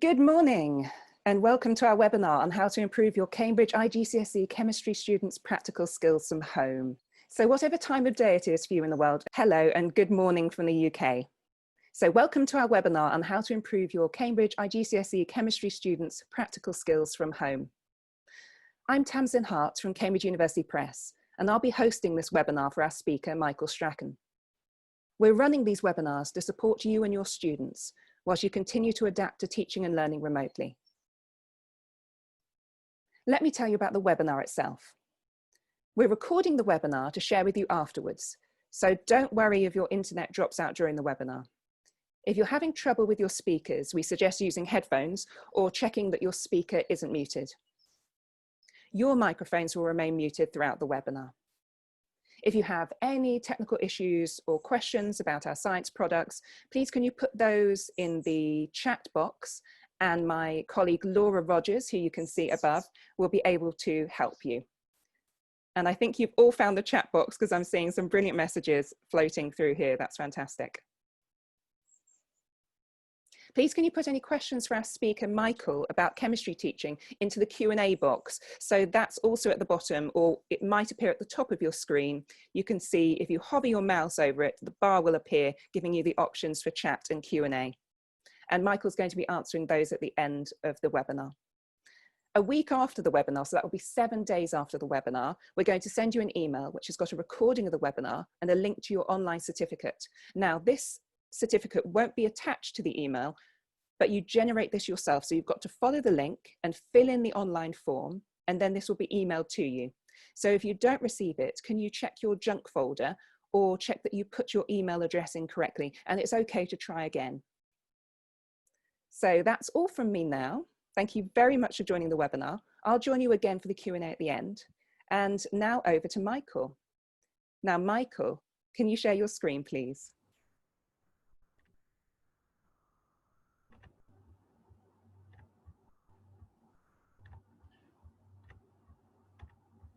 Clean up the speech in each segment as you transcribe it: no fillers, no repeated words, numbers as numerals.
Good morning and welcome to our webinar on how to improve your Cambridge IGCSE Chemistry students' practical skills from home. So whatever time of day it is for you in the world, hello and good morning from the UK. So welcome to our webinar on how to improve your Cambridge IGCSE Chemistry students' practical skills from home. I'm Tamsin Hart from Cambridge University Press, and I'll be hosting this webinar for our speaker, Michael Strachan. We're running these webinars to support you and your students whilst you continue to adapt to teaching and learning remotely. Let me tell you about the webinar itself. We're recording the webinar to share with you afterwards, so don't worry if your internet drops out during the webinar. If you're having trouble with your speakers, we suggest using headphones or checking that your speaker isn't muted. Your microphones will remain muted throughout the webinar. If you have any technical issues or questions about our science products, please can you put those in the chat box, and my colleague Laura Rogers, who you can see above, will be able to help you. And I think you've all found the chat box because I'm seeing some brilliant messages floating through here. That's fantastic. Please can you put any questions for our speaker, Michael, about chemistry teaching into the Q&A box. So that's also at the bottom, or it might appear at the top of your screen. You can see if you hover your mouse over it, the bar will appear, giving you the options for chat and Q&A. And Michael's going to be answering those at the end of the webinar. A week after the webinar, so that will be 7 days after the webinar, we're going to send you an email which has got a recording of the webinar and a link to your online certificate. Now, this certificate won't be attached to the email, but you generate this yourself. So you've got to follow the link and fill in the online form, and then this will be emailed to you. So if you don't receive it, can you check your junk folder or check that you put your email address in correctly, and it's okay to try again. So that's all from me now. Thank you very much for joining the webinar. I'll join you again for the Q&A at the end. And now over to Michael. Now, Michael, can you share your screen, please?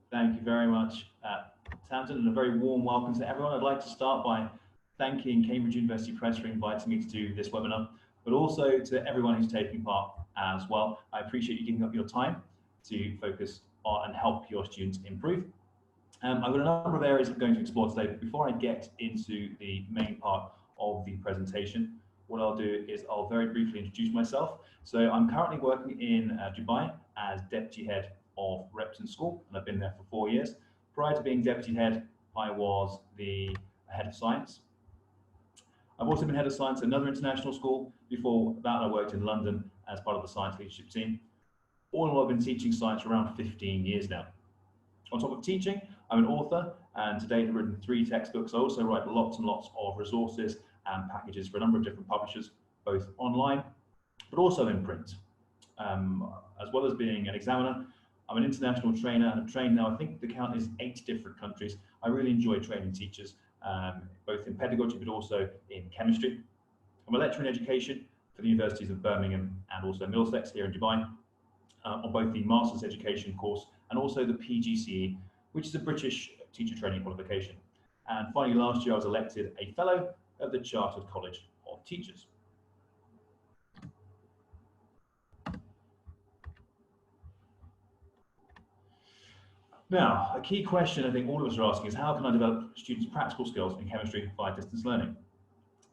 Thank you very much, Tamsin, and a very warm welcome to everyone. I'd like to start by thanking Cambridge University Press for inviting me to do this webinar, but also to everyone who's taking part as well. I appreciate you giving up your time to focus on and help your students improve. I've got a number of areas I'm going to explore today, but before I get into the main part of the presentation, what I'll do is I'll very briefly introduce myself. So I'm currently working in Dubai as Deputy Head of Repton School, and I've been there for 4 years. Prior to being Deputy Head, I was the Head of Science. I've also been Head of Science at another international school. Before that, I worked in London as part of the science leadership team. All in all, I've been teaching science for around 15 years now. On top of teaching, I'm an author, and to date I've written 3 textbooks. I also write lots and lots of resources and packages for a number of different publishers, both online, but also in print. As well as being an examiner, I'm an international trainer, and I've trained now, I think the count is 8 different countries. I really enjoy training teachers, both in pedagogy, but also in chemistry. I'm a lecturer in education for the universities of Birmingham and also Middlesex here in Dubai, on both the Master's Education course and also the PGCE, which is a British teacher training qualification. And finally, last year I was elected a Fellow of the Chartered College of Teachers. Now, a key question I think all of us are asking is, how can I develop students' practical skills in chemistry via distance learning?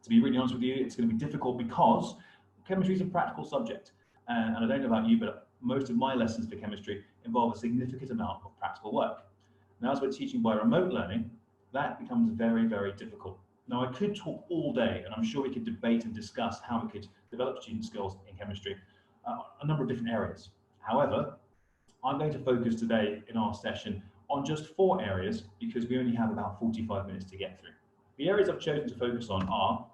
To be really honest with you, it's going to be difficult because chemistry is a practical subject. And I don't know about you, but most of my lessons for chemistry involve a significant amount of practical work. Now, as we're teaching by remote learning, that becomes very, very difficult. Now, I could talk all day, and I'm sure we could debate and discuss how we could develop student skills in chemistry, a number of different areas. However, I'm going to focus today in our session on just 4 areas because we only have about 45 minutes to get through. The areas I've chosen to focus on are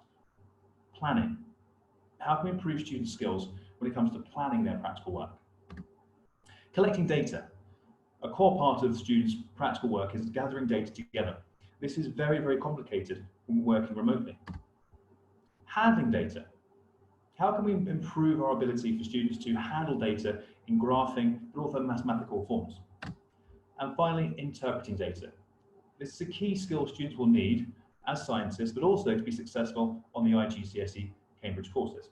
planning. How can we improve student skills when it comes to planning their practical work? Collecting data. A core part of students' practical work is gathering data together. This is very, very complicated when working remotely. Handling data. How can we improve our ability for students to handle data in graphing, but also mathematical forms? And finally, interpreting data. This is a key skill students will need as scientists, but also to be successful on the IGCSE Cambridge courses.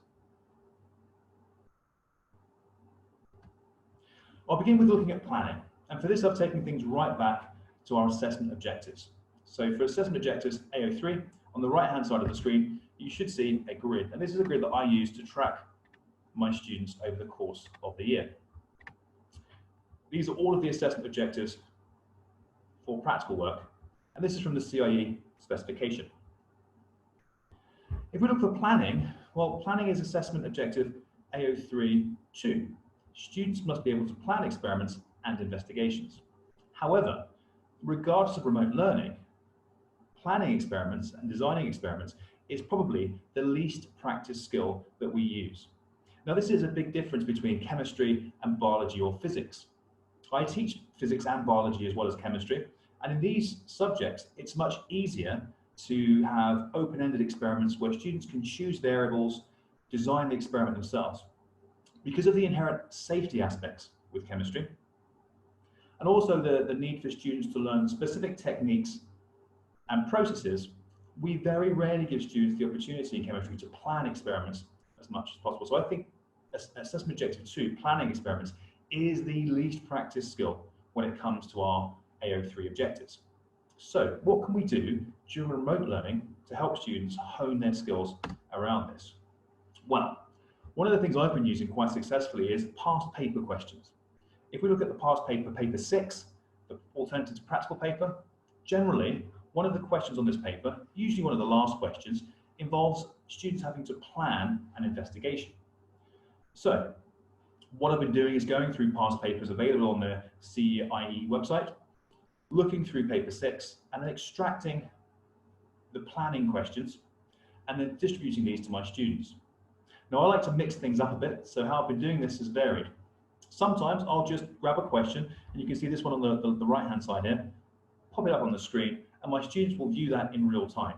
I'll begin with looking at planning. And for this, I've taken things right back to our assessment objectives. So for assessment objectives AO3, on the right-hand side of the screen, you should see a grid. And this is a grid that I use to track my students over the course of the year. These are all of the assessment objectives for practical work. And this is from the CIE specification. If we look for planning, well, planning is assessment objective AO3-2. Students must be able to plan experiments and investigations. However, regardless of remote learning, planning experiments and designing experiments is probably the least practiced skill that we use. Now, this is a big difference between chemistry and biology or physics. I teach physics and biology as well as chemistry, and in these subjects, it's much easier to have open-ended experiments where students can choose variables, design the experiment themselves. Because of the inherent safety aspects with chemistry, and also the need for students to learn specific techniques and processes, we very rarely give students the opportunity in chemistry to plan experiments as much as possible. So I think assessment objective 2, planning experiments, is the least practiced skill when it comes to our AO3 objectives. So what can we do during remote learning to help students hone their skills around this? Well, one of the things I've been using quite successfully is past paper questions. If we look at the past paper, paper 6, the alternative to practical paper, generally, one of the questions on this paper, usually one of the last questions, involves students having to plan an investigation. So, what I've been doing is going through past papers available on the CIE website, looking through paper 6, and then extracting the planning questions, and then distributing these to my students. Now, I like to mix things up a bit, so how I've been doing this is varied. Sometimes I'll just grab a question, and you can see this one on the right-hand side here, pop it up on the screen, and my students will view that in real time.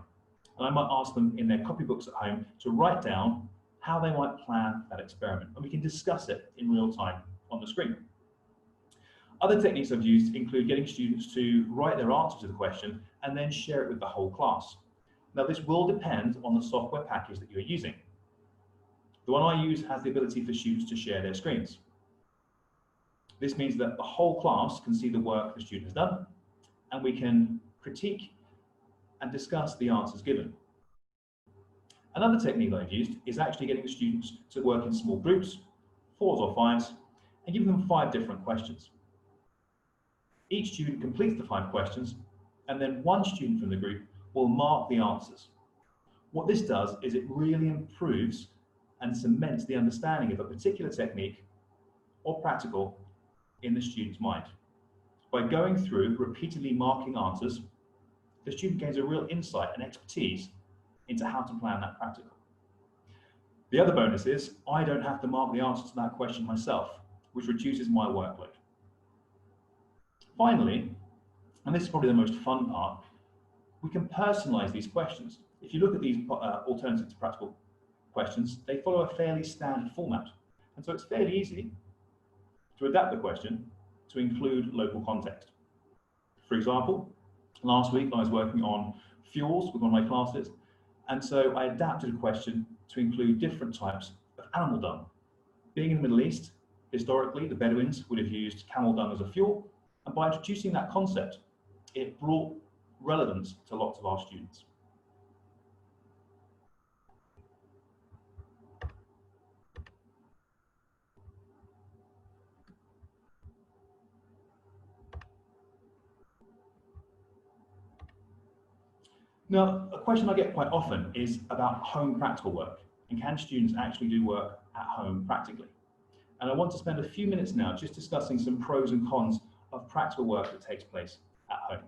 And I might ask them in their copybooks at home to write down how they might plan that experiment, and we can discuss it in real time on the screen. Other techniques I've used include getting students to write their answer to the question and then share it with the whole class. Now, this will depend on the software package that you're using. The one I use has the ability for students to share their screens. This means that the whole class can see the work the student has done, and we can critique and discuss the answers given. Another technique that I've used is actually getting the students to work in small groups, 4s or 5s, and giving them 5 different questions. Each student completes the 5 questions, and then one student from the group will mark the answers. What this does is it really improves and cements the understanding of a particular technique or practical in the student's mind. By going through repeatedly marking answers, the student gains a real insight and expertise into how to plan that practical. The other bonus is I don't have to mark the answer to that question myself, which reduces my workload. Finally, and this is probably the most fun part, we can personalize these questions. If you look at these alternative to practical questions, they follow a fairly standard format. And so it's fairly easy to adapt the question to include local context. For example, last week I was working on fuels with one of my classes, and so I adapted a question to include different types of animal dung. Being in the Middle East, historically the Bedouins would have used camel dung as a fuel, and by introducing that concept, it brought relevance to lots of our students. Now, a question I get quite often is about home practical work, and can students actually do work at home practically? And I want to spend a few minutes now just discussing some pros and cons of practical work that takes place at home.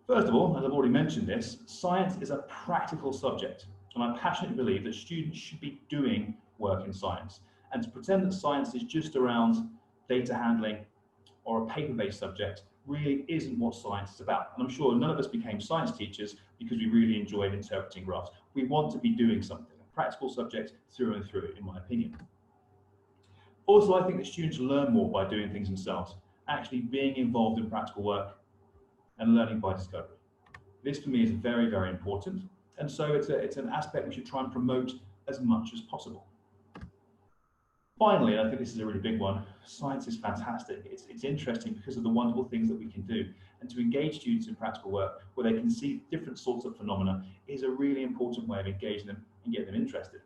First of all, as I've already mentioned this, science is a practical subject, and I passionately believe that students should be doing work in science. And to pretend that science is just around data handling or a paper-based subject really isn't what science is about. And I'm sure none of us became science teachers because we really enjoyed interpreting graphs. We want to be doing something, a practical subject through and through, in my opinion. Also, I think that students learn more by doing things themselves, actually being involved in practical work and learning by discovery. This for me is very, very important. And so it's an aspect we should try and promote as much as possible. Finally, and I think this is a really big one, science is fantastic. It's interesting because of the wonderful things that we can do. And to engage students in practical work where they can see different sorts of phenomena is a really important way of engaging them and getting them interested.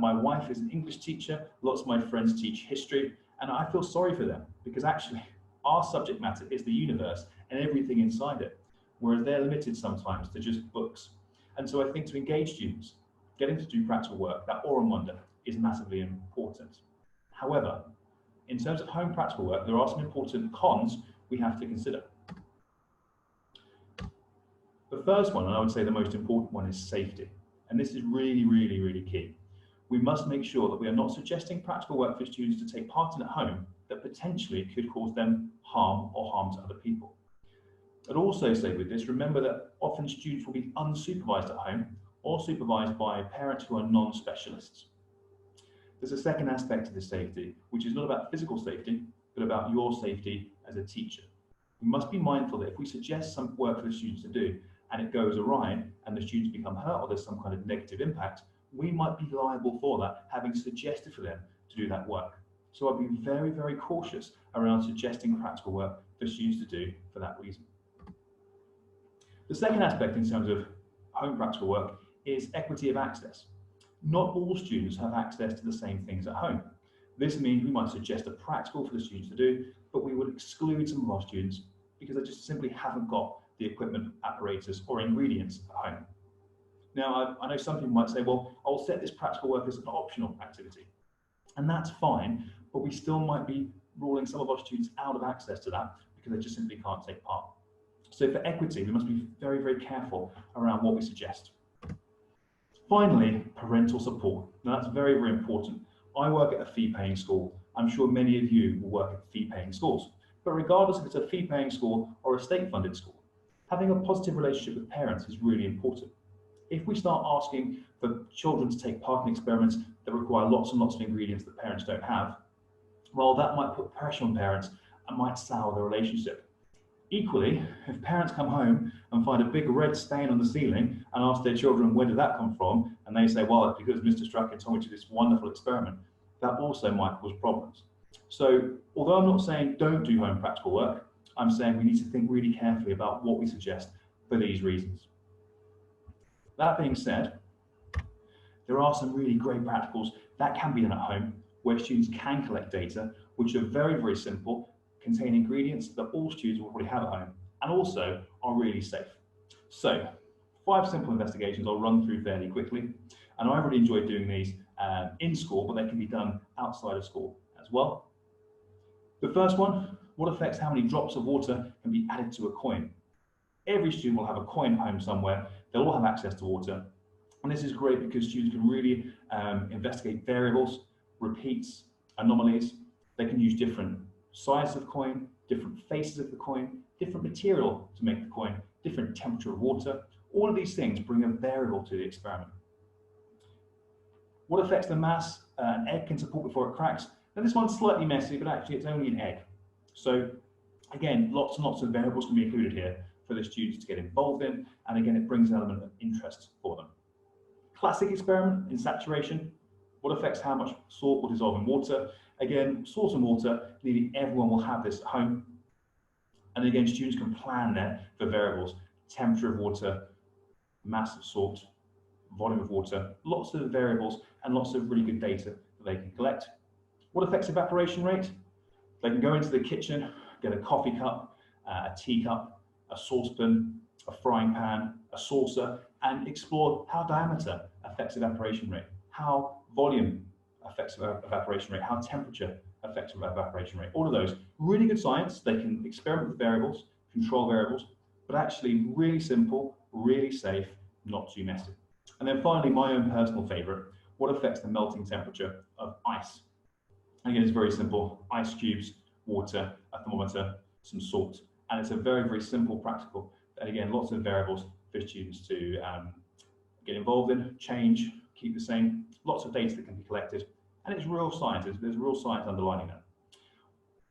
My wife is an English teacher, lots of my friends teach history, and I feel sorry for them because actually our subject matter is the universe and everything inside it, whereas they're limited sometimes to just books. And so I think to engage students, getting to do practical work, that awe and wonder, is massively important. However, in terms of home practical work, there are some important cons we have to consider. The first one, and I would say the most important one, is safety. And this is really, really, really key. We must make sure that we are not suggesting practical work for students to take part in at home that potentially could cause them harm or harm to other people. I'd also say with this, remember that often students will be unsupervised at home or supervised by parents who are non-specialists. There's a second aspect to the safety, which is not about physical safety, but about your safety as a teacher. We must be mindful that if we suggest some work for the students to do and it goes awry and the students become hurt or there's some kind of negative impact, we might be liable for that, having suggested for them to do that work. So I'd be very, very cautious around suggesting practical work for students to do for that reason. The second aspect in terms of home practical work is equity of access. Not all students have access to the same things at home. This means we might suggest a practical for the students to do, but we would exclude some of our students because they just simply haven't got the equipment, apparatus, or ingredients at home. Now, I know some people might say, well, I'll set this practical work as an optional activity. And that's fine, but we still might be ruling some of our students out of access to that because they just simply can't take part. So for equity, we must be very, very careful around what we suggest. Finally, parental support. Now that's very, very important. I work at a fee-paying school. I'm sure many of you will work at fee-paying schools. But regardless if it's a fee-paying school or a state-funded school, having a positive relationship with parents is really important. If we start asking for children to take part in experiments that require lots and lots of ingredients that parents don't have, well, that might put pressure on parents and might sour the relationship. Equally, if parents come home and find a big red stain on the ceiling and ask their children, where did that come from? And they say, well, it's because Mr. Strachan told me to do this wonderful experiment. That also might cause problems. So although I'm not saying don't do home practical work, I'm saying we need to think really carefully about what we suggest for these reasons. That being said, there are some really great practicals that can be done at home where students can collect data, which are very, very simple, contain ingredients that all students will already have at home, and also are really safe. So, 5 simple investigations I'll run through fairly quickly, and I really enjoy doing these in school, but they can be done outside of school as well. The first one, what affects how many drops of water can be added to a coin? Every student will have a coin at home somewhere, they'll all have access to water, and this is great because students can really investigate variables, repeats, anomalies. They can use different sizes of coin, different faces of the coin, different material to make the coin, different temperature of water. All of these things bring a variable to the experiment. What affects the mass an egg can support before it cracks? Now this one's slightly messy, but actually it's only an egg. So again, lots and lots of variables can be included here for the students to get involved in, and again, it brings an element of interest for them. Classic experiment in saturation. What affects how much salt will dissolve in water? Again, salt and water, nearly everyone will have this at home. And again, students can plan there for variables, temperature of water, mass of salt, volume of water, lots of variables and lots of really good data that they can collect. What affects evaporation rate? They can go into the kitchen, get a coffee cup, a teacup, a saucepan, a frying pan, a saucer, and explore how diameter affects evaporation rate, how volume affects evaporation rate, how temperature affects evaporation rate. All of those, really good science. They can experiment with variables, control variables, but actually really simple, really safe, not too messy. And then finally, my own personal favorite, what affects the melting temperature of ice? Again, it's very simple, ice cubes, water, a thermometer, some salt, and it's a very, very simple practical. And again, lots of variables for students to get involved in, change, keep the same, lots of data that can be collected, and it's real science, there's real science underlining that.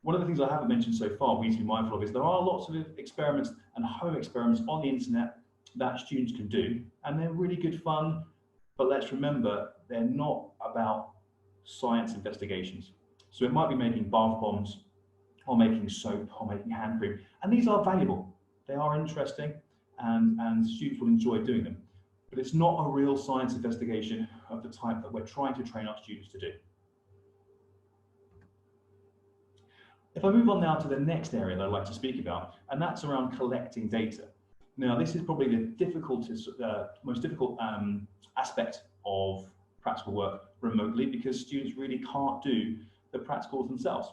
One of the things I haven't mentioned so far we need to be mindful of is there are lots of experiments and home experiments on the internet that students can do, and they're really good fun, but let's remember they're not about science investigations. So it might be making bath bombs, or making soap, or making hand cream. And these are valuable. They are interesting, and students will enjoy doing them. But it's not a real science investigation of the type that we're trying to train our students to do. If I move on now to the next area that I'd like to speak about, and that's around collecting data. Now, this is probably the most difficult aspect of practical work remotely, because students really can't do the practicals themselves.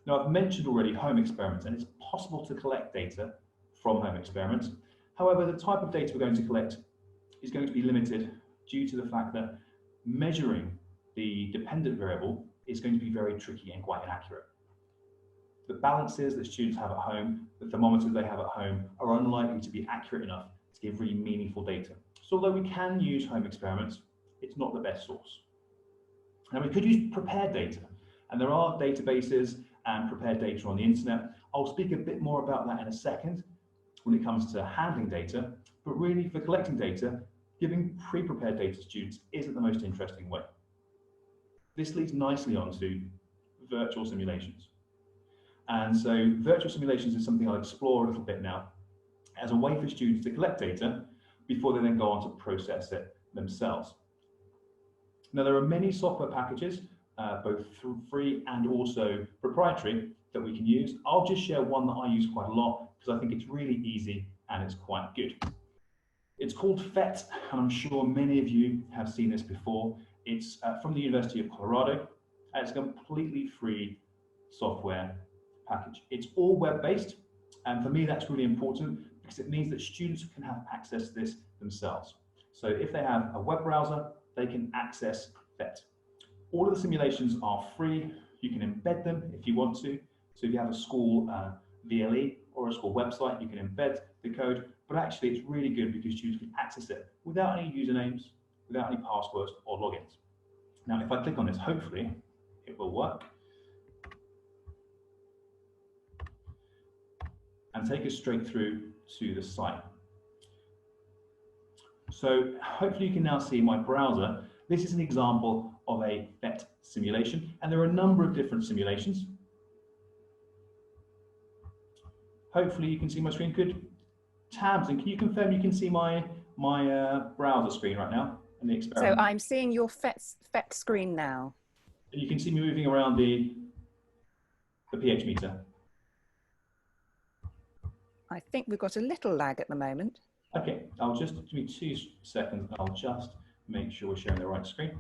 Now, I've mentioned already home experiments, and it's possible to collect data from home experiments. However, the type of data we're going to collect is going to be limited due to the fact that measuring the dependent variable is going to be very tricky and quite inaccurate. The balances that students have at home, the thermometers they have at home, are unlikely to be accurate enough to give really meaningful data. So although we can use home experiments, it's not the best source. Now, we could use prepared data, and there are databases and prepared data on the internet. I'll speak a bit more about that in a second when it comes to handling data, but really for collecting data, giving pre-prepared data to students isn't the most interesting way. This leads nicely on to virtual simulations. And so virtual simulations is something I'll explore a little bit now as a way for students to collect data before they then go on to process it themselves. Now, there are many software packages, both free and also proprietary, that we can use. I'll just share one that I use quite a lot because I think it's really easy and it's quite good. It's called PhET, and I'm sure many of you have seen this before. It's from the University of Colorado, and it's a completely free software package. It's all web-based, and for me that's really important because it means that students can have access to this themselves. So if they have a web browser, they can access PhET. All of the simulations are free. You can embed them if you want to. So if you have a school VLE or a school website, you can embed the code, but actually it's really good because students can access it without any usernames, without any passwords or logins. Now, if I click on this, hopefully it will work. And take us straight through to the site. So hopefully you can now see my browser. This is an example of a PhET simulation, and there are a number of different simulations. Hopefully you can see my screen. Good. Tabs, and can you confirm you can see my browser screen right now in the experiment? So I'm seeing your PhET screen now. And you can see me moving around the pH meter. I think we've got a little lag at the moment. Okay, I'll just give me 2 seconds. I'll just make sure we're sharing the right screen.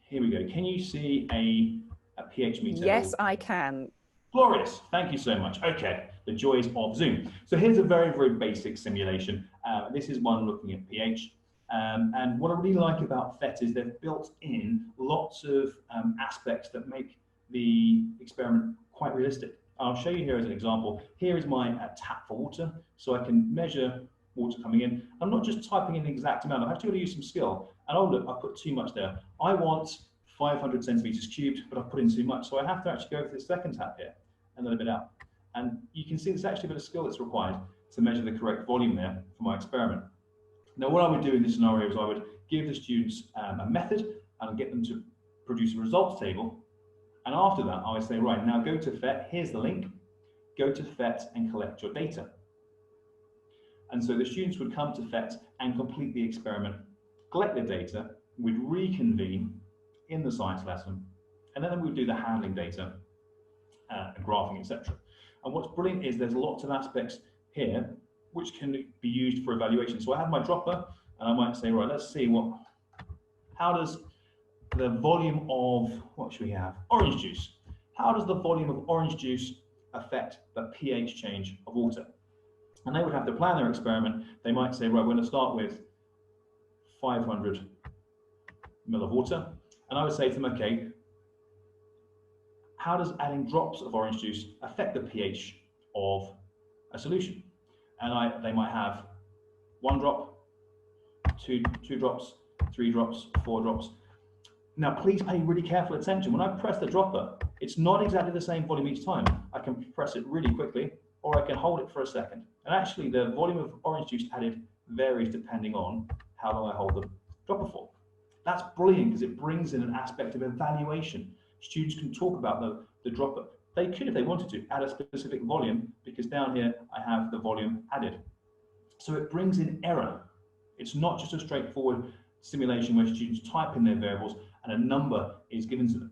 Here we go. Can you see a pH meter? Yes, I can. Glorious. Thank you so much. Okay, the joys of Zoom. So here's a very, very basic simulation. This is one looking at pH. And what I really like about PhET is they've built in lots of aspects that make the experiment quite realistic. I'll show you here as an example. Here is my tap for water, so I can measure water coming in. I'm not just typing in the exact amount. I've actually got to use some skill. And oh look, I put too much there. I want 500 centimeters cubed, but I've put in too much. So I have to actually go for the second tap here and then a bit out. And you can see there's actually a bit of skill that's required to measure the correct volume there for my experiment. Now, what I would do in this scenario is I would give the students a method and get them to produce a results table. And after that, I would say, right, now go to PhET, here's the link, go to PhET and collect your data. And so the students would come to PhET and complete the experiment, collect the data, we'd reconvene in the science lesson, and then we'd do the handling data, and graphing, etc. And what's brilliant is there's lots of aspects here which can be used for evaluation. So I have my dropper, and I might say, right, let's see how does the volume of, what should we have? Orange juice. How does the volume of orange juice affect the pH change of water? And they would have to plan their experiment. They might say, right, we're going to start with 500 ml of water. And I would say to them, okay, how does adding drops of orange juice affect the pH of a solution? And they might have 1 drop, two drops, 3 drops, 4 drops. Now, please pay really careful attention. When I press the dropper, it's not exactly the same volume each time. I can press it really quickly, or I can hold it for a second. And actually, the volume of orange juice added varies depending on how long I hold the dropper for. That's brilliant because it brings in an aspect of evaluation. Students can talk about the dropper. They could, if they wanted to, add a specific volume, because down here I have the volume added. So it brings in error. It's not just a straightforward simulation where students type in their variables and a number is given to them.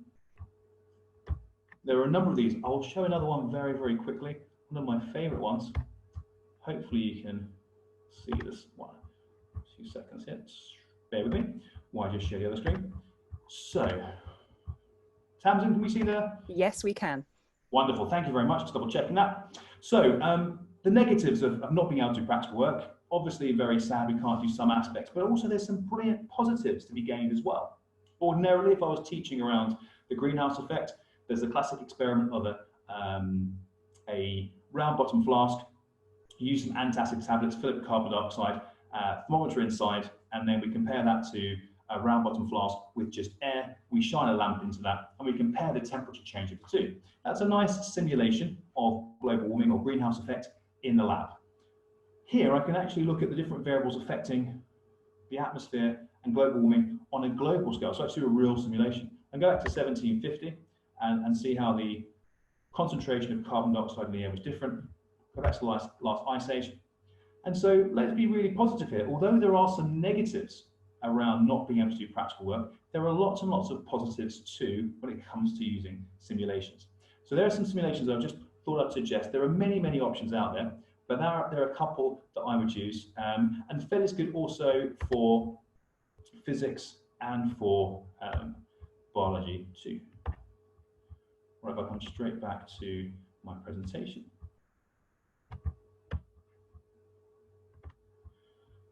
There are a number of these. I will show another one very, very quickly. One of my favorite ones. Hopefully you can see this one. A few seconds here. Bear with me while I just share the other screen. So, Tamsin, can we see there? Yes, we can. Wonderful, thank you very much, just double checking that. So, the negatives of not being able to do practical work, obviously very sad we can't do some aspects, but also there's some brilliant positives to be gained as well. Ordinarily, if I was teaching around the greenhouse effect, there's the classic experiment of a round bottom flask, you use some antacid tablets, fill it with carbon dioxide, thermometer inside, and then we compare that to a round bottom flask with just air. We shine a lamp into that and we compare the temperature change of the two. That's a nice simulation of global warming or greenhouse effect in the lab. Here I can actually look at the different variables affecting the atmosphere and global warming on a global scale. So I do a real simulation and go back to 1750 and see how the concentration of carbon dioxide in the air was different. Go back to the last ice age. And so let's be really positive here. Although there are some negatives around not being able to do practical work, there are lots and lots of positives too when it comes to using simulations. So there are some simulations I've just thought I'd suggest. There are many, many options out there, but there are a couple that I would use. And FED is good also for physics and for biology too. Right, if I come straight back to my presentation.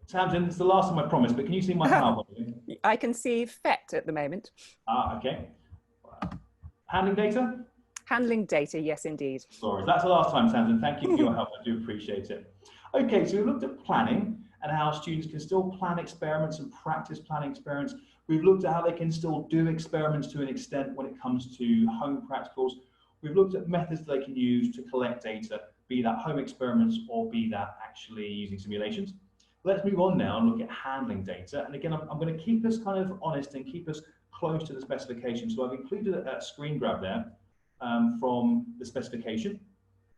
Tamsin, it's the last time I promised, but can you see my PowerPoint? I can see FET at the moment. Ah, okay. Handling data? Handling data, yes, indeed. Sorry, that's the last time, Tamsin. Thank you for your help. I do appreciate it. Okay, so we looked at planning and how students can still plan experiments and practice planning experiments. We've looked at how they can still do experiments to an extent when it comes to home practicals. We've looked at methods they can use to collect data, be that home experiments or be that actually using simulations. Let's move on now and look at handling data. And again, I'm going to keep us kind of honest and keep us close to the specification. So I've included a screen grab there from the specification,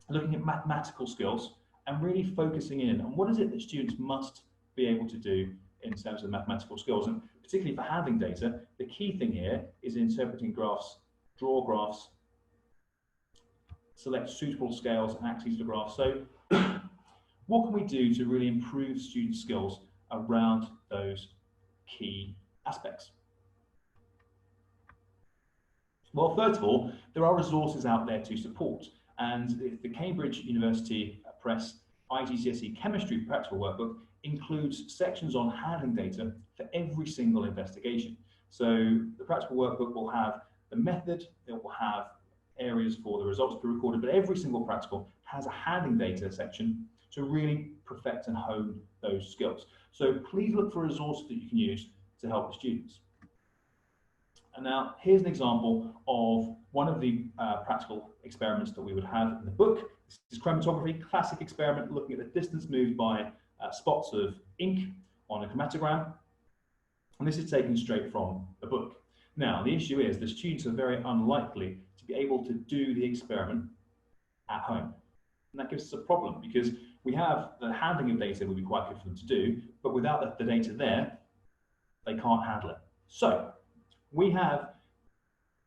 looking at mathematical skills and really focusing in on what is it that students must be able to do in terms of mathematical skills. And particularly for handling data, the key thing here is interpreting graphs, draw graphs, select suitable scales and axes for graphs. So what can we do to really improve student skills around those key aspects? Well, first of all, there are resources out there to support, and the Cambridge University Press IGCSE Chemistry practical workbook includes sections on handling data for every single investigation. So the practical workbook will have the method, it will have areas for the results to be recorded, but every single practical has a handling data section to really perfect and hone those skills. So please look for resources that you can use to help the students. And now here's an example of one of the practical experiments that we would have in the book. This is chromatography, classic experiment looking at the distance moved by spots of ink on a chromatogram. And this is taken straight from the book. Now, the issue is the students are very unlikely to be able to do the experiment at home. And that gives us a problem because we have the handling of data would be quite good for them to do, but without the data there, they can't handle it. So we have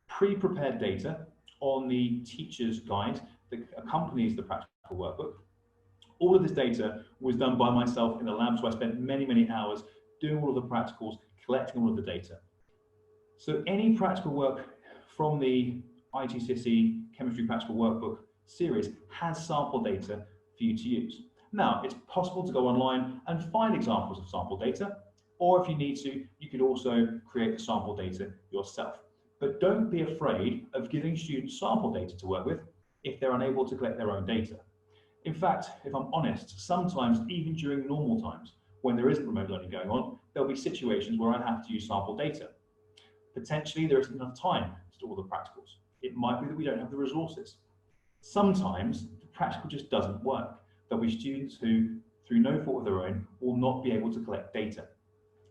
pre-prepared data on the teacher's guide that accompanies the practical workbook. All of this data was done by myself in the lab, so I spent many, many hours doing all of the practicals, collecting all of the data. So any practical work from the IGCSE Chemistry Practical Workbook series has sample data for you to use. Now, it's possible to go online and find examples of sample data, or if you need to, you could also create the sample data yourself. But don't be afraid of giving students sample data to work with if they're unable to collect their own data. In fact, if I'm honest, sometimes even during normal times, when there isn't remote learning going on, there'll be situations where I have to use sample data. Potentially there isn't enough time to do all the practicals. It might be that we don't have the resources. Sometimes the practical just doesn't work. There'll be students who, through no fault of their own, will not be able to collect data.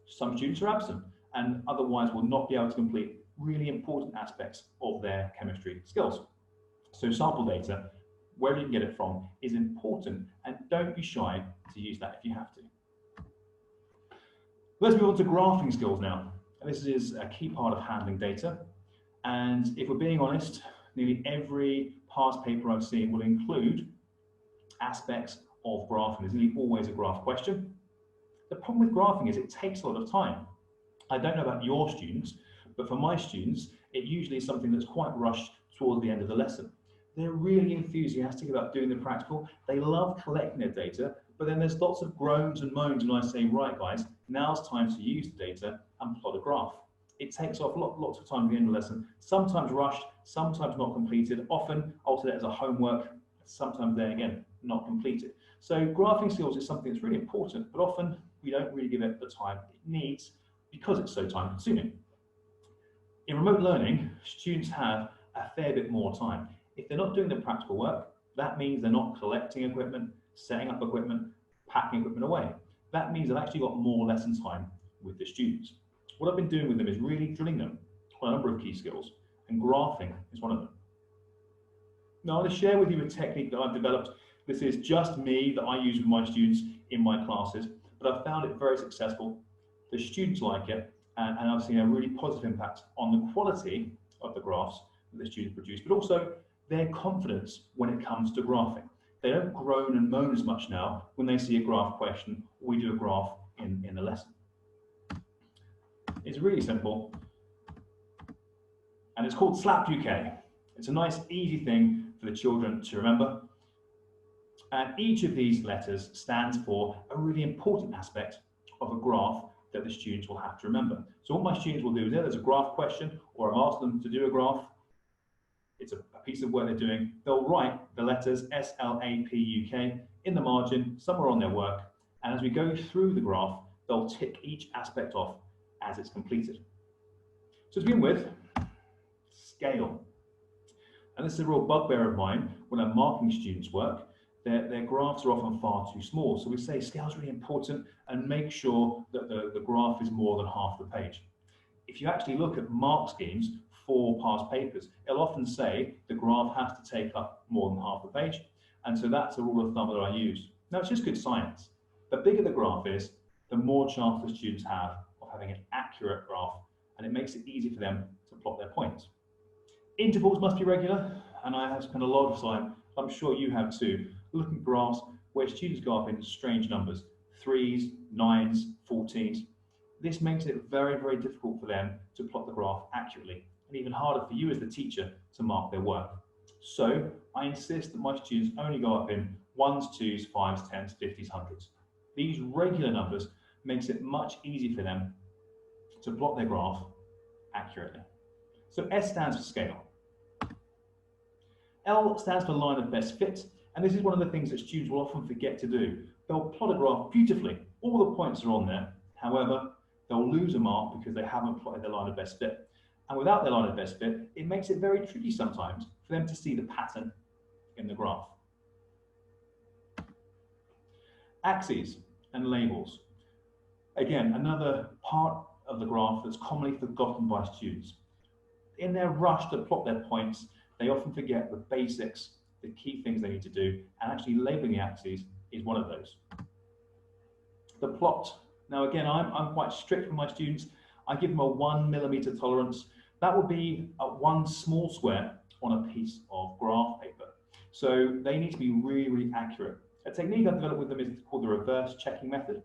Some students are absent, and otherwise will not be able to complete really important aspects of their chemistry skills. So sample data, wherever you can get it from, is important, and don't be shy to use that if you have to. Let's move on to graphing skills now. And this is a key part of handling data. And if we're being honest, nearly every past paper I've seen will include aspects of graphing. There's nearly always a graph question. The problem with graphing is it takes a lot of time. I don't know about your students, but for my students, it usually is something that's quite rushed towards the end of the lesson. They're really enthusiastic about doing the practical. They love collecting their data, but then there's lots of groans and moans when I say, right guys, now's time to use the data and plot a graph. It takes off lots of time at the end of the lesson, sometimes rushed, sometimes not completed. Often I'll set it as a homework, sometimes then again, not completed. So graphing skills is something that's really important, but often we don't really give it the time it needs because it's so time consuming. In remote learning, students have a fair bit more time. If they're not doing the practical work, that means they're not collecting equipment, setting up equipment, packing equipment away. That means they've actually got more lesson time with the students. What I've been doing with them is really drilling them on a number of key skills, and graphing is one of them. Now, I want to share with you a technique that I've developed. This is just me that I use with my students in my classes, but I've found it very successful. The students like it, and I've seen a really positive impact on the quality of the graphs that the students produce, but also their confidence when it comes to graphing. They don't groan and moan as much now when they see a graph question or we do a graph in the lesson. It's really simple, and it's called SLAP UK. It's a nice, easy thing for the children to remember. And each of these letters stands for a really important aspect of a graph that the students will have to remember. So what my students will do is, there's a graph question, or I'm asking them to do a graph. It's a piece of work they're doing. They'll write the letters SLAP UK in the margin, somewhere on their work. And as we go through the graph, they'll tick each aspect off as it's completed. So to begin with, scale. And this is a real bugbear of mine when I'm marking students' work. Their graphs are often far too small. So we say scale is really important, and make sure that the graph is more than half the page. If you actually look at mark schemes for past papers, it'll often say the graph has to take up more than half the page. And so that's a rule of thumb that I use. Now, it's just good science. The bigger the graph is, the more chance the students have of having an accurate graph, and it makes it easy for them to plot their points. Intervals must be regular, and I have spent a lot of time, I'm sure you have too, looking at graphs where students go up in strange numbers, 3s, 9s, 14s. This makes it very, very difficult for them to plot the graph accurately, and even harder for you as the teacher to mark their work. So I insist that my students only go up in 1s, 2s, 5s, 10s, 50s, 100s. These regular numbers makes it much easier for them to plot their graph accurately. So S stands for scale. L stands for line of best fit, and this is one of the things that students will often forget to do. They'll plot a graph beautifully, all the points are on there, however, they'll lose a mark because they haven't plotted their line of best fit. And without their line of best fit, it makes it very tricky sometimes for them to see the pattern in the graph. Axes and labels. Again, another part of the graph that's commonly forgotten by students. In their rush to plot their points, they often forget the basics, the key things they need to do, and actually labeling the axes is one of those. The plot. Now again, I'm quite strict with my students. I give them a 1 millimeter tolerance. That would be one small square on a piece of graph paper. So they need to be really, really accurate. A technique I've developed with them is called the reverse checking method.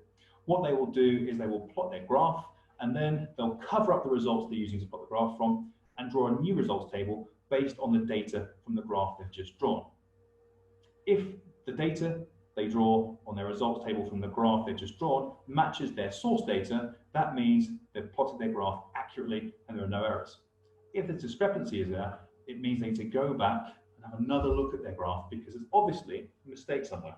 What they will do is they will plot their graph, and then they'll cover up the results they're using to plot the graph from and draw a new results table based on the data from the graph they've just drawn. If the data they draw on their results table from the graph they've just drawn matches their source data, that means they've plotted their graph accurately and there are no errors. If the discrepancy is there, it means they need to go back and have another look at their graph because there's obviously a mistake somewhere.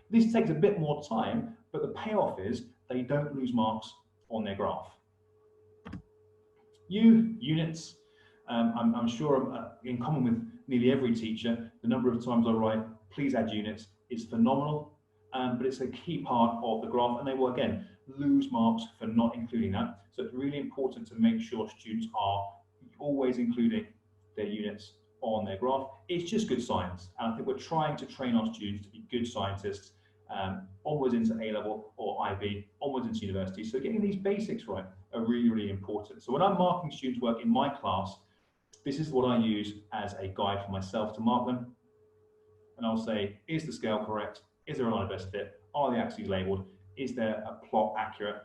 This takes a bit more time, but the payoff is they don't lose marks on their graph. Units. I'm sure in common with nearly every teacher, the number of times I write, please add units, is phenomenal, but it's a key part of the graph, and they will, again, lose marks for not including that. So it's really important to make sure students are always including their units on their graph. It's just good science. And I think we're trying to train our students to be good scientists, onwards into A-level or IB, onwards into university. So getting these basics right are really, really important. So when I'm marking students' work in my class, this is what I use as a guide for myself to mark them. And I'll say, is the scale correct? Is there a line of best fit? Are the axes labeled? Is there a plot accurate?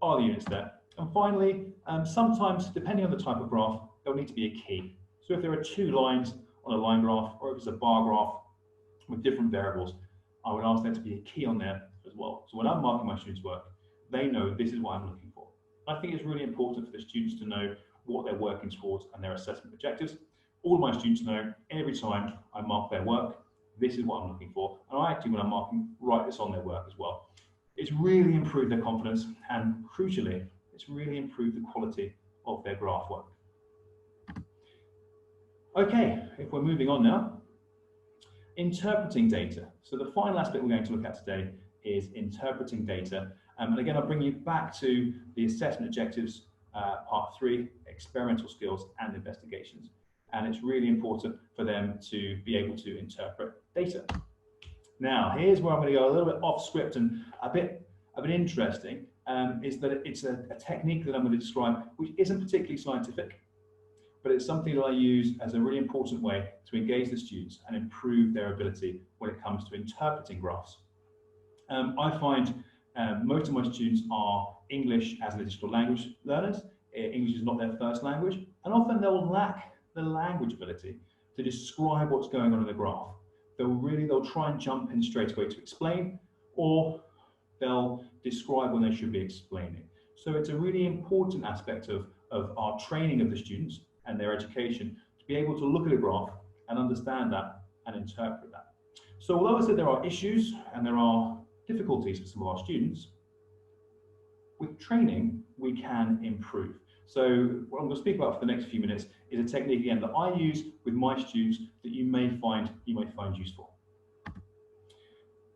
Are the units there? And finally, sometimes, depending on the type of graph, there'll need to be a key. So if there are 2 lines on a line graph, or if it's a bar graph with different variables, I would ask there to be a key on there as well. So when I'm marking my students' work, they know this is what I'm looking for. I think it's really important for the students to know what they're working towards and their assessment objectives. All of my students know every time I mark their work, this is what I'm looking for. And I actually, when I'm marking, write this on their work as well. It's really improved their confidence, and crucially, it's really improved the quality of their graph work. Okay, if we're moving on now, interpreting data. So the final aspect we're going to look at today is interpreting data. And again, I'll bring you back to the assessment objectives, part 3, experimental skills and investigations. And it's really important for them to be able to interpret data. Now, here's where I'm going to go a little bit off script and a bit of an interesting, is that it's a technique that I'm going to describe, which isn't particularly scientific, but it's something that I use as a really important way to engage the students and improve their ability when it comes to interpreting graphs. I find most of my students are English as an additional language learners. English is not their first language, and often they'll lack the language ability to describe what's going on in the graph. They'll try and jump in straight away to explain, or they'll describe when they should be explaining. So it's a really important aspect of our training of the students and their education to be able to look at a graph and understand that and interpret that. So although I said there are issues and there are difficulties for some of our students, with training, we can improve. So what I'm going to speak about for the next few minutes is a technique, again, that I use with my students that you may find useful.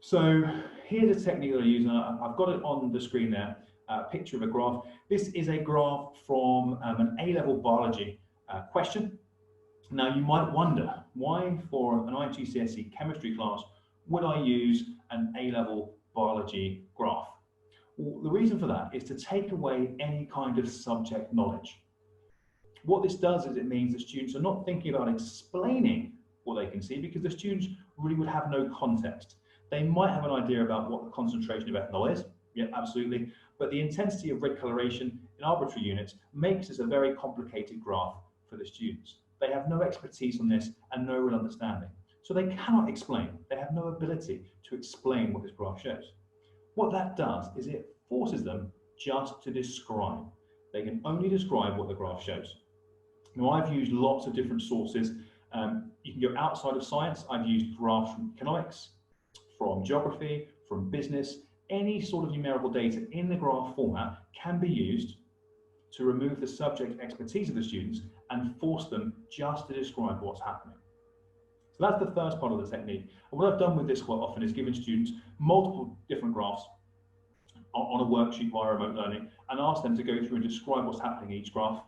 So here's a technique that I use, and I've got it on the screen there, a picture of a graph. This is a graph from an A-level biology question. Now you might wonder, why for an IGCSE chemistry class would I use an A-level biology graph? Well, the reason for that is to take away any kind of subject knowledge. What this does is it means that students are not thinking about explaining what they can see, because the students really would have no context. They might have an idea about what the concentration of ethanol is, yeah, absolutely, but the intensity of red coloration in arbitrary units makes this a very complicated graph for the students. They have no expertise on this and no real understanding. So they cannot explain. They have no ability to explain what this graph shows. What that does is it forces them just to describe. They can only describe what the graph shows. Now, I've used lots of different sources. You can go outside of science. I've used graphs from economics, from geography, from business. Any sort of numerical data in the graph format can be used to remove the subject expertise of the students and force them just to describe what's happening. So that's the first part of the technique. And what I've done with this quite often is given students multiple different graphs on a worksheet via remote learning and ask them to go through and describe what's happening in each graph.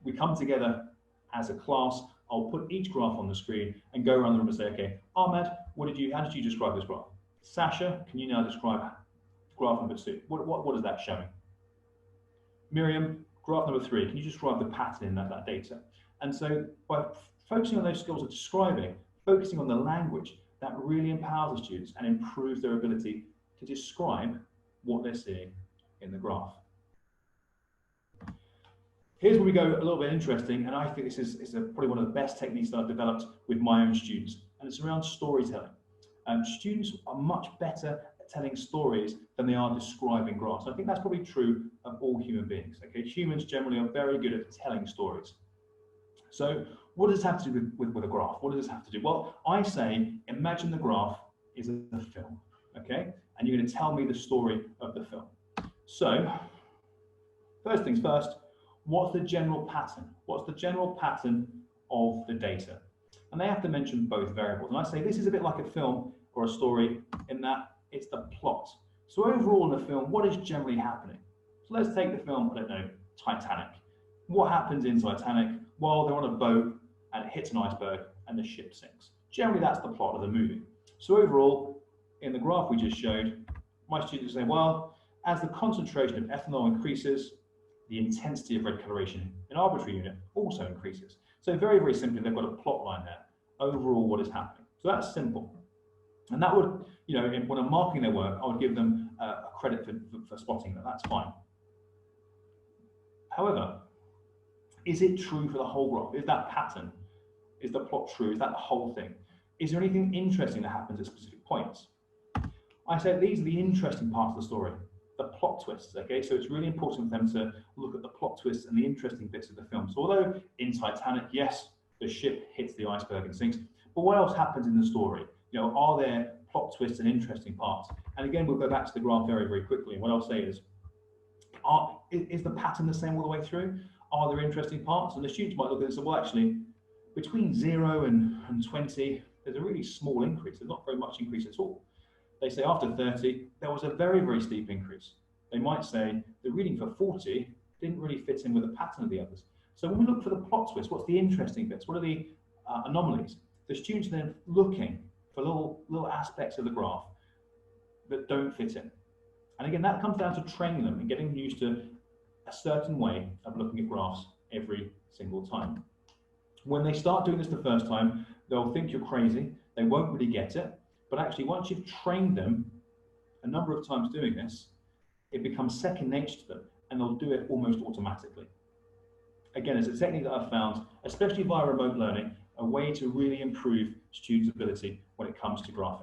We come together as a class. I'll put each graph on the screen and go around the room and say, okay, Ahmed, how did you describe this graph? Sasha, can you now describe graph number 2? What is that showing? Miriam, graph number 3, can you describe the pattern in that data? And so by focusing on those skills of describing, focusing on the language, that really empowers the students and improves their ability to describe what they're seeing in the graph. Here's where we go a little bit interesting, and I think this is probably one of the best techniques that I've developed with my own students, and it's around storytelling. Students are much better at telling stories than they are describing graphs. I think that's probably true of all human beings. Okay, humans generally are very good at telling stories. So what does this have to do with a graph? What does this have to do? Well, I say, imagine the graph is a film, okay? And you're going to tell me the story of the film. So, first things first, what's the general pattern? What's the general pattern of the data? And they have to mention both variables. And I say this is a bit like a film or a story in that it's the plot. So overall in the film, what is generally happening? So let's take the film, I don't know, Titanic. What happens in Titanic? Well, they're on a boat and it hits an iceberg and the ship sinks. Generally, that's the plot of the movie. So overall, in the graph we just showed, my students say, well, as the concentration of ethanol increases, the intensity of red coloration in arbitrary unit also increases. So very, very simply, they've got a plot line there. Overall, what is happening? So that's simple. And that would, you know, when I'm marking their work, I would give them a credit for spotting that. That's fine. However, is it true for the whole graph? Is that pattern? Is the plot true? Is that the whole thing? Is there anything interesting that happens at specific points? I said these are the interesting parts of the story, the plot twists, okay? So it's really important for them to look at the plot twists and the interesting bits of the film. So although in Titanic, yes, the ship hits the iceberg and sinks, but what else happens in the story? You know, are there plot twists and interesting parts? And again, we'll go back to the graph very, very quickly. And what I'll say is the pattern the same all the way through? Are there interesting parts? And the students might look at this and say, well, actually, between 0 and 20, there's a really small increase. There's not very much increase at all. They say after 30, there was a very, very steep increase. They might say the reading for 40 didn't really fit in with the pattern of the others. So when we look for the plot twist, what's the interesting bits? What are the anomalies? The students then looking for little aspects of the graph that don't fit in. And again, that comes down to training them and getting used to a certain way of looking at graphs every single time. When they start doing this the first time, they'll think you're crazy. They won't really get it. But actually, once you've trained them a number of times doing this, it becomes second nature to them, and they'll do it almost automatically. Again, it's a technique that I've found, especially via remote learning, a way to really improve students' ability when it comes to graphing.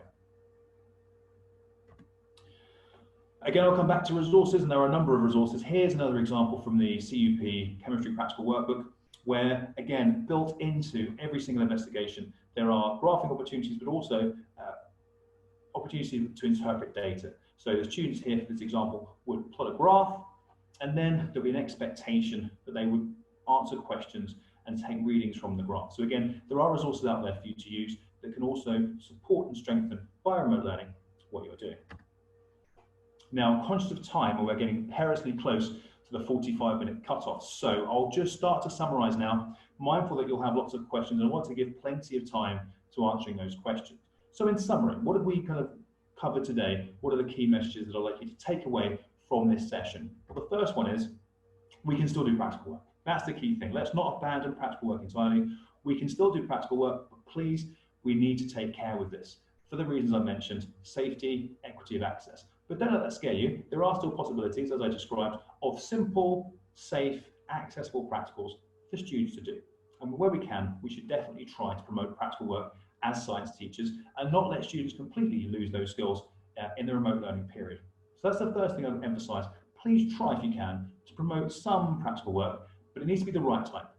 Again, I'll come back to resources, and there are a number of resources. Here's another example from the CUP Chemistry Practical Workbook, where, again, built into every single investigation, there are graphing opportunities, but also opportunities to interpret data. So the students here, for this example, would plot a graph, and then there'll be an expectation that they would answer questions and take readings from the graph. So again, there are resources out there for you to use that can also support and strengthen via remote learning what you're doing. Now, I'm conscious of time, and we're getting perilously close to the 45-minute cutoff. So I'll just start to summarize now, mindful that you'll have lots of questions, and I want to give plenty of time to answering those questions. So in summary, what have we kind of covered today? What are the key messages that I'd like you to take away from this session? Well, the first one is we can still do practical work. That's the key thing. Let's not abandon practical work entirely. We can still do practical work, but please, we need to take care with this for the reasons I mentioned: safety, equity of access. But don't let that scare you. There are still possibilities, as I described, of simple, safe, accessible practicals for students to do. And where we can, we should definitely try to promote practical work as science teachers and not let students completely lose those skills in the remote learning period. So that's the first thing I would emphasize. Please try, if you can, to promote some practical work, but it needs to be the right type.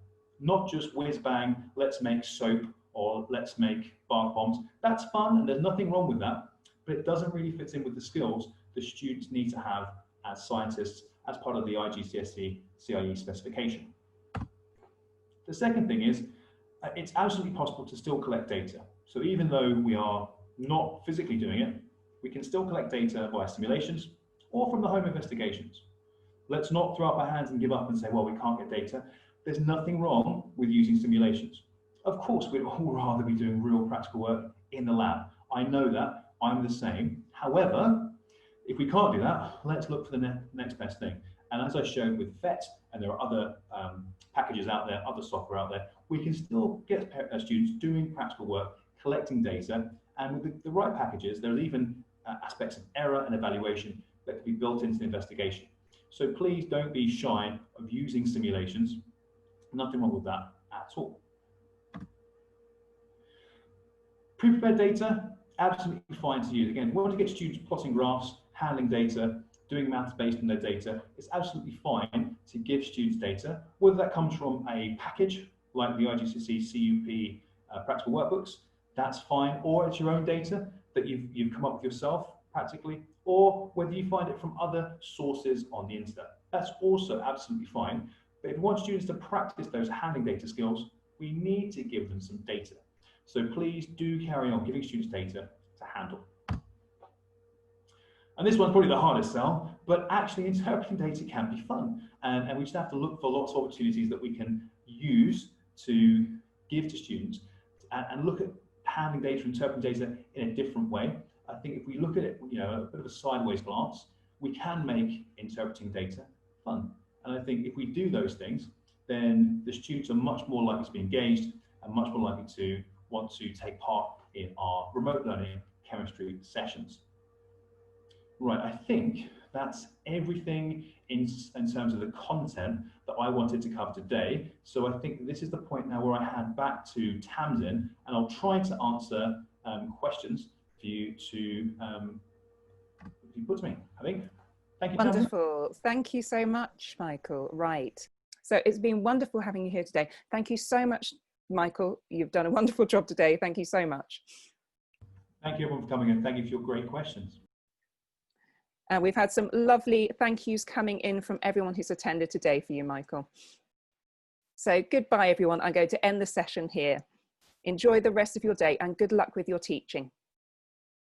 Not just whiz bang, let's make soap or let's make bath bombs. That's fun and there's nothing wrong with that, but it doesn't really fit in with the skills the students need to have as scientists as part of the IGCSE CIE specification. The second thing is, it's absolutely possible to still collect data. So even though we are not physically doing it, we can still collect data via simulations or from the home investigations. Let's not throw up our hands and give up and say, well, we can't get data. There's nothing wrong with using simulations. Of course, we'd all rather be doing real practical work in the lab. I know that, I'm the same. However, if we can't do that, let's look for the next best thing. And as I showed with PhET, and there are other packages out there, other software out there, we can still get students doing practical work, collecting data, and with the right packages, there's even aspects of error and evaluation that can be built into the investigation. So please don't be shy of using simulations. Nothing wrong with that at all. Pre-prepared data, absolutely fine to use. Again, if we want to get students plotting graphs, handling data, doing maths based on their data, it's absolutely fine to give students data, whether that comes from a package like the IGCSE CUP practical workbooks, that's fine, or it's your own data that you've come up with yourself practically, or whether you find it from other sources on the internet. That's also absolutely fine. But if we want students to practice those handling data skills, we need to give them some data. So please do carry on giving students data to handle. And this one's probably the hardest sell, but actually interpreting data can be fun. And we just have to look for lots of opportunities that we can use to give to students and look at handling data, interpreting data in a different way. I think if we look at it, you know, a bit of a sideways glance, we can make interpreting data fun. And I think if we do those things, then the students are much more likely to be engaged and much more likely to want to take part in our remote learning chemistry sessions. Right, I think that's everything in terms of the content that I wanted to cover today. So I think this is the point now where I hand back to Tamsin, and I'll try to answer questions for you to put to me, I think. Thank you, Tamsin. Wonderful. Thank you so much, Michael. Right. So it's been wonderful having you here today. Thank you so much, Michael. You've done a wonderful job today. Thank you so much. Thank you, everyone, for coming in. Thank you for your great questions. And we've had some lovely thank yous coming in from everyone who's attended today for you, Michael. So goodbye, everyone. I'm going to end the session here. Enjoy the rest of your day and good luck with your teaching.